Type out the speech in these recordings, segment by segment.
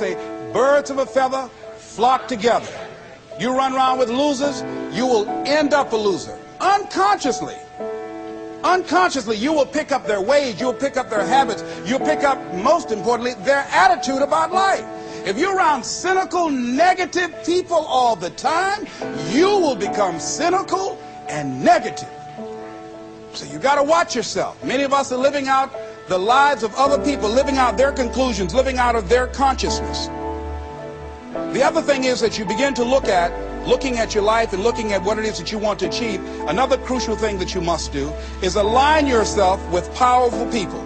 say, birds of a feather flock together. You run around with losers, you will end up a loser. Unconsciously. Unconsciously, you will pick up their ways, you will pick up their habits, you'll pick up, most importantly, their attitude about life. If you're around cynical, negative people all the time, you will become cynical and negative. So you got to watch yourself. Many of us are living out the lives of other people, living out their conclusions, living out of their consciousness. The other thing is that you begin to looking at your life and looking at what it is that you want to achieve. Another crucial thing that you must do is align yourself with powerful people.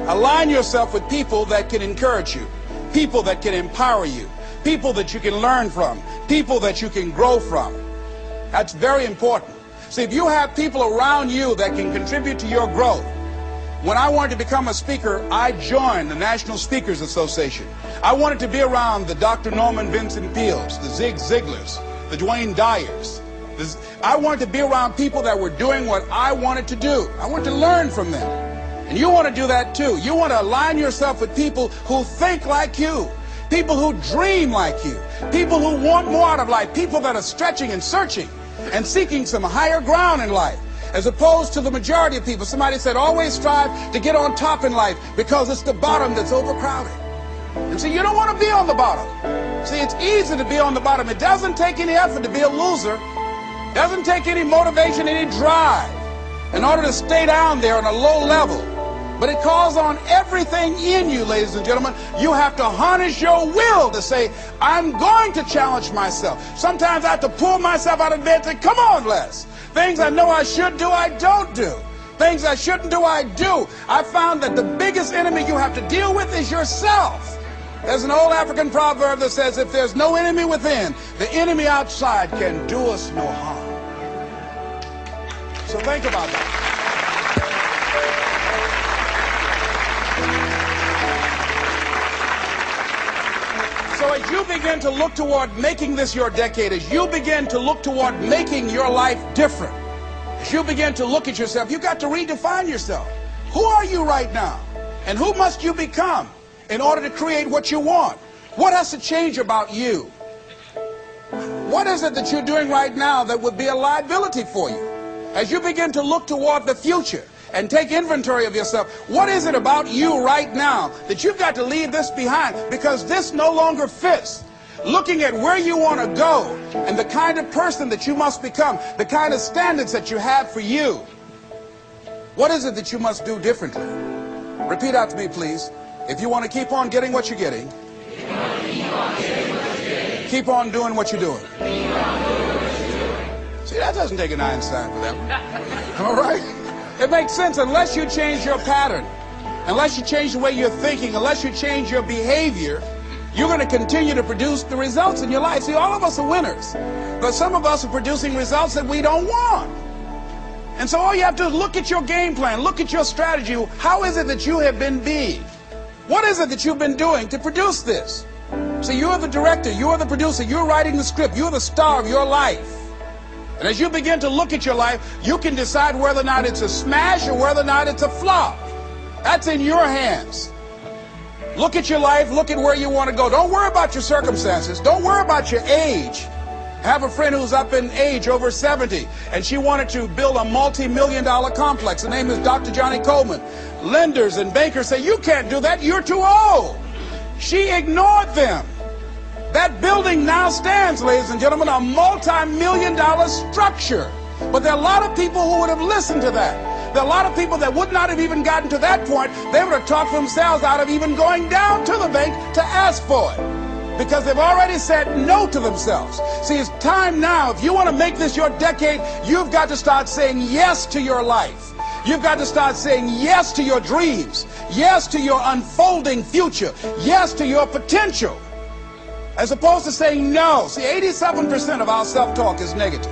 Align yourself with people that can encourage you, people that can empower you, people that you can learn from, people that you can grow from. That's very important. See, if you have people around you that can contribute to your growth. When I wanted to become a speaker, I joined the National Speakers Association. I wanted to be around the Dr. Norman Vincent Peales, the Zig Ziglars, the Dwayne Dyers. I wanted to be around people that were doing what I wanted to do. I wanted to learn from them. And you want to do that too. You want to align yourself with people who think like you, people who dream like you, people who want more out of life, people that are stretching and searching and seeking some higher ground in life. As opposed to the majority of people. Somebody said, always strive to get on top in life because it's the bottom that's overcrowded. And so you don't want to be on the bottom. See, it's easy to be on the bottom. It doesn't take any effort to be a loser. It doesn't take any motivation, any drive in order to stay down there on a low level. But it calls on everything in you, ladies and gentlemen. You have to harness your will to say, I'm going to challenge myself. Sometimes I have to pull myself out of bed and say, come on, Les. Things I know I should do, I don't do. Things I shouldn't do, I do. I found that the biggest enemy you have to deal with is yourself. There's an old African proverb that says, if there's no enemy within, the enemy outside can do us no harm. So think about that. So as you begin to look toward making this your decade, as you begin to look toward making your life different, as you begin to look at yourself, you've got to redefine yourself. Who are you right now? And who must you become in order to create what you want? What has to change about you? What is it that you're doing right now that would be a liability for you? As you begin to look toward the future and take inventory of yourself, what is it about you right now that you've got to leave this behind because this no longer fits? Looking at where you want to go and the kind of person that you must become, the kind of standards that you have for you. What is it that you must do differently? Repeat out to me, please. If you want to keep on getting what you're getting, keep on doing what you're doing. See, that doesn't take an Einstein for that one. All right? It makes sense unless you change your pattern, unless you change the way you're thinking, unless you change your behavior, you're going to continue to produce the results in your life. See, all of us are winners, but some of us are producing results that we don't want. And so all you have to do is look at your game plan, look at your strategy. How is it that you have been being? What is it that you've been doing to produce this? See, you're the director, you're the producer, you're writing the script, you're the star of your life. And as you begin to look at your life, you can decide whether or not it's a smash or whether or not it's a flop. That's in your hands. Look at your life, look at where you want to go. Don't worry about your circumstances. Don't worry about your age. I have a friend who's up in age, over 70, and she wanted to build a multi-million-dollar complex. The name is Dr. Johnny Coleman. Lenders and bankers say, you can't do that, you're too old. She ignored them. That building now stands, ladies and gentlemen, a multi-million-dollar structure. But there are a lot of people who would have listened to that. There are a lot of people that would not have even gotten to that point. They would have talked themselves out of even going down to the bank to ask for it, because they've already said no to themselves. See, it's time now. If you want to make this your decade, you've got to start saying yes to your life. You've got to start saying yes to your dreams, yes to your unfolding future, yes to your potential, as opposed to saying no. See, 87% of our self-talk is negative.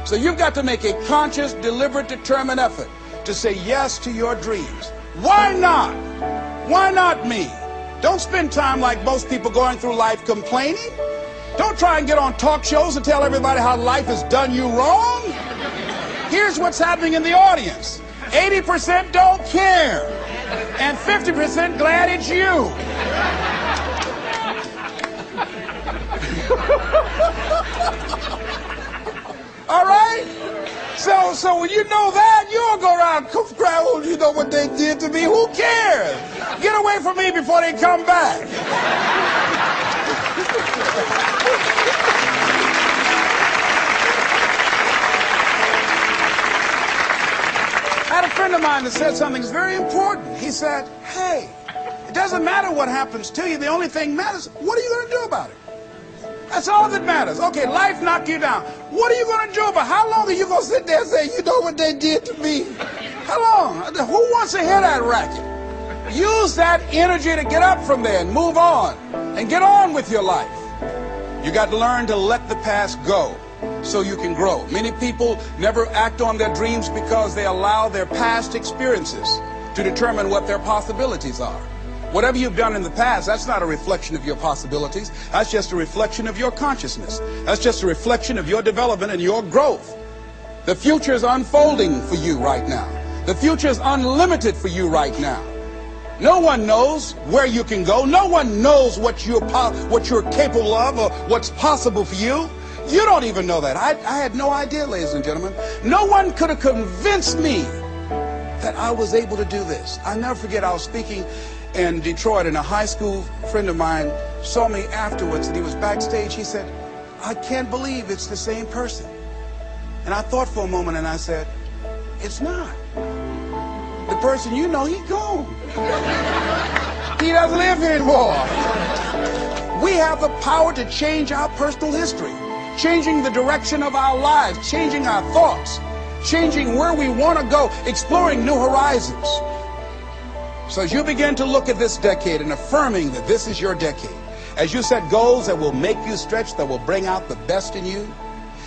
So you've got to make a conscious, deliberate, determined effort to say yes to your dreams. Why not? Why not me? Don't spend time like most people going through life complaining. Don't try and get on talk shows and tell everybody how life has done you wrong. Here's what's happening in the audience. 80% don't care, and 50% glad it's you. All right? So when you know that, you don't go around cry, oh, you know what they did to me? Who cares? Get away from me before they come back. I had a friend of mine that said something that's very important. He said, hey, it doesn't matter what happens to you. The only thing matters, what are you going to do about it? That's all that matters. Okay, life knocked you down. What are you going to do about it? How long are you going to sit there and say, you know what they did to me? How long? Who wants to hear that racket? Use that energy to get up from there and move on and get on with your life. You got to learn to let the past go so you can grow. Many people never act on their dreams because they allow their past experiences to determine what their possibilities are. Whatever you've done in the past, that's not a reflection of your possibilities. That's just a reflection of your consciousness. That's just a reflection of your development and your growth. The future is unfolding for you right now. The future is unlimited for you right now. No one knows where you can go. No one knows what you're capable of or what's possible for you. You don't even know that. I had no idea, ladies and gentlemen. No one could have convinced me that I was able to do this. I'll never forget, I was speaking in Detroit, and a high school friend of mine saw me afterwards, and he was backstage. He said, I can't believe it's the same person. And I thought for a moment, and I said, it's not. The person you know, he's gone. He doesn't live here anymore. We have the power to change our personal history, changing the direction of our lives, changing our thoughts, changing where we want to go, exploring new horizons. So as you begin to look at this decade and affirming that this is your decade, as you set goals that will make you stretch, that will bring out the best in you,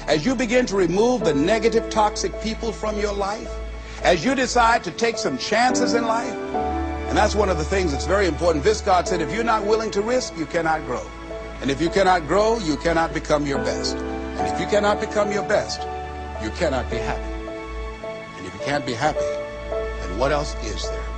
as you begin to remove the negative, toxic people from your life, as you decide to take some chances in life, and that's one of the things that's very important. Viscard said, if you're not willing to risk, you cannot grow. And if you cannot grow, you cannot become your best. And if you cannot become your best, you cannot be happy. And if you can't be happy, then what else is there?